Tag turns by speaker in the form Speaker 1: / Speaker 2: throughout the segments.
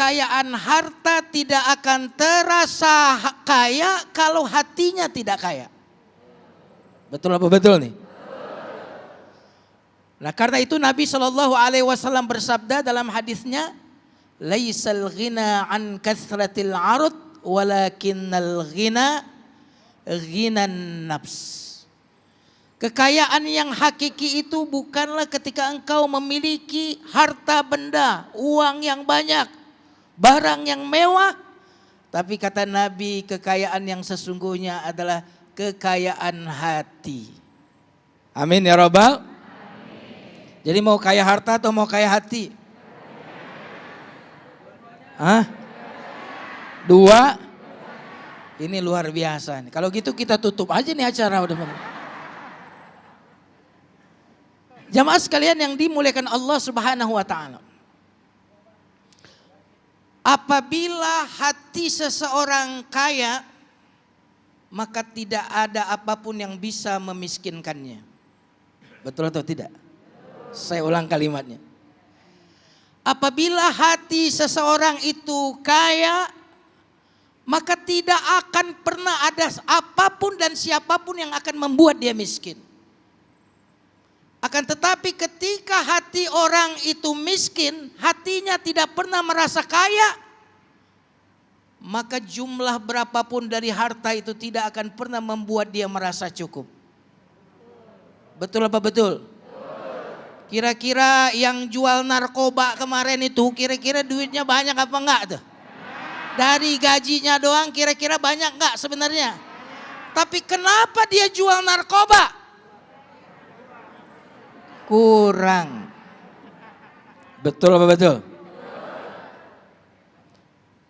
Speaker 1: kekayaan harta tidak akan terasa kaya kalau hatinya tidak kaya. Betul apa betul nih? Nah, karena itu Nabi SAW bersabda dalam hadisnya, laisal ghina an kathratil arud walakinnal ghina ghinan nafs. Kekayaan yang hakiki itu bukanlah ketika engkau memiliki harta benda, uang yang banyak, barang yang mewah. Tapi kata Nabi, kekayaan yang sesungguhnya adalah kekayaan hati. Amin ya Rabbal. Jadi mau kaya harta atau mau kaya hati? Hah? Dua? Ini luar biasa nih. Kalau gitu kita tutup aja nih acara udah. Jamaah sekalian yang dimuliakan Allah Subhanahu wa taala. Apabila hati seseorang kaya, maka tidak ada apapun yang bisa memiskinkannya. Betul atau tidak? Saya ulang kalimatnya. Apabila hati seseorang itu kaya, maka tidak akan pernah ada apapun dan siapapun yang akan membuat dia miskin. Akan tetapi ketika hati orang itu miskin, hatinya tidak pernah merasa kaya, maka jumlah berapapun dari harta itu tidak akan pernah membuat dia merasa cukup. Betul apa betul? Kira-kira yang jual narkoba kemarin itu kira-kira duitnya banyak apa enggak tuh? Dari gajinya doang kira-kira banyak enggak sebenarnya? Tapi kenapa dia jual narkoba? Kurang. Betul apa betul?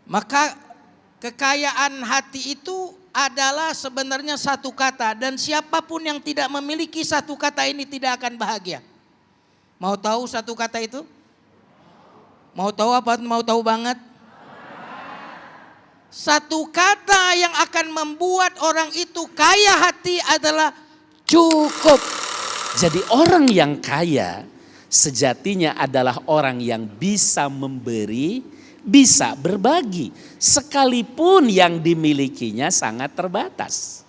Speaker 1: Maka kekayaan hati itu adalah sebenarnya satu kata, dan siapapun yang tidak memiliki satu kata ini tidak akan bahagia. Mau tahu satu kata itu? Mau tahu apa? Mau tahu banget? Satu kata yang akan membuat orang itu kaya hati adalah cukup.
Speaker 2: Jadi orang yang kaya sejatinya adalah orang yang bisa memberi, bisa berbagi. Sekalipun yang dimilikinya sangat terbatas.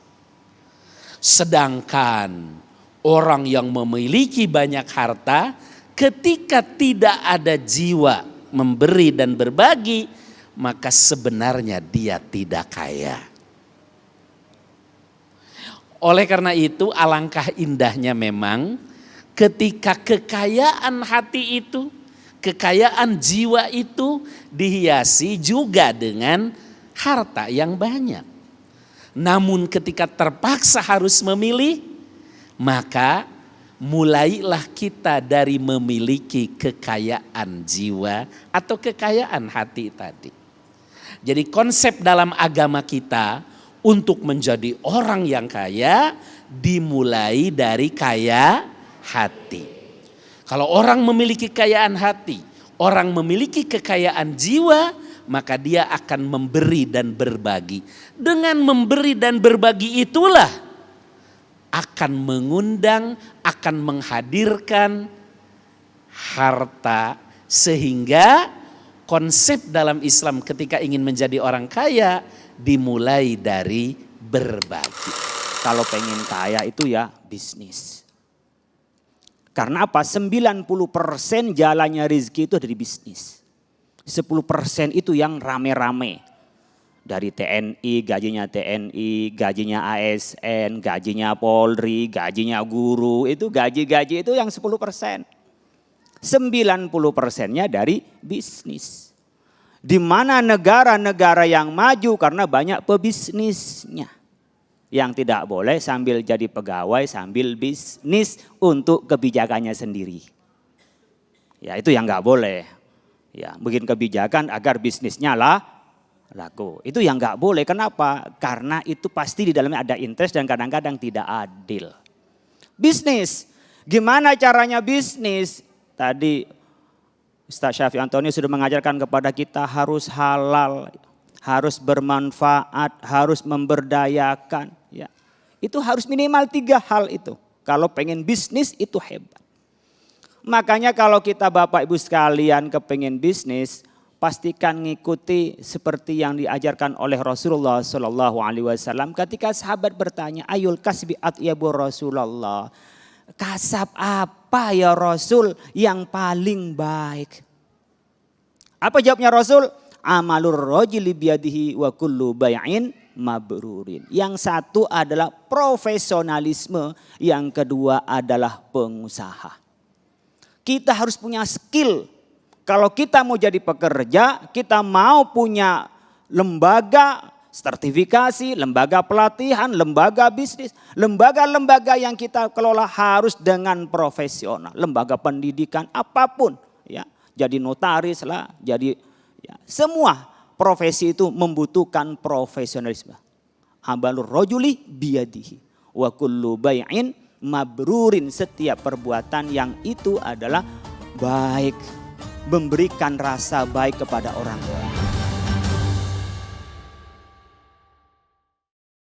Speaker 2: Sedangkan orang yang memiliki banyak harta, ketika tidak ada jiwa memberi dan berbagi, maka sebenarnya dia tidak kaya. Oleh karena itu alangkah indahnya memang ketika kekayaan hati itu, kekayaan jiwa itu dihiasi juga dengan harta yang banyak. Namun ketika terpaksa harus memilih, maka mulailah kita dari memiliki kekayaan jiwa atau kekayaan hati tadi. Jadi konsep dalam agama kita untuk menjadi orang yang kaya dimulai dari kaya hati. Kalau orang memiliki kekayaan hati, orang memiliki kekayaan jiwa, maka dia akan memberi dan berbagi. Dengan memberi dan berbagi itulah akan mengundang, akan menghadirkan harta, sehingga konsep dalam Islam ketika ingin menjadi orang kaya dimulai dari berbagi.
Speaker 3: Kalau pengen kaya itu ya bisnis. Karena apa? 90% jalannya rezeki itu dari bisnis. 10% itu yang rame-rame. Dari TNI, gajinya TNI, gajinya ASN, gajinya Polri, gajinya guru. Itu gaji-gaji itu yang 10%. 90%-nya dari bisnis. Di mana negara-negara yang maju karena banyak pebisnisnya. Yang tidak boleh sambil jadi pegawai sambil bisnis untuk kebijakannya sendiri. Ya itu yang nggak boleh. Ya bikin kebijakan agar bisnisnya laku. Itu yang nggak boleh. Kenapa? Karena itu pasti di dalamnya ada interest dan kadang-kadang tidak adil. Bisnis. Gimana caranya bisnis? Tadi Ustaz Syafiq Antoni sudah mengajarkan kepada kita harus halal, harus bermanfaat, harus memberdayakan. Ya. Itu harus minimal 3 hal itu. Kalau pengen bisnis itu hebat. Makanya kalau kita Bapak Ibu sekalian kepengen bisnis, pastikan ngikuti seperti yang diajarkan oleh Rasulullah Shallallahu Alaihi Wasallam. Ketika sahabat bertanya, ayul kasbi atyabu Rasulullah, kasab apa ya Rasul yang paling baik? Apa jawabnya Rasul? Amalur rajuli biyadihi wa kullu bai'in mabrurin. Yang satu adalah profesionalisme, yang kedua adalah pengusaha. Kita harus punya skill. Kalau kita mau jadi pekerja, kita mau punya lembaga sertifikasi, lembaga pelatihan, lembaga bisnis, lembaga-lembaga yang kita kelola harus dengan profesional. Lembaga pendidikan apapun, ya, jadi notaris lah, jadi ya, semua profesi itu membutuhkan profesionalisme. Amalur rajuli biyadihi wa kullu bai'in mabrurin, setiap perbuatan yang itu adalah baik, memberikan rasa baik kepada orang lain.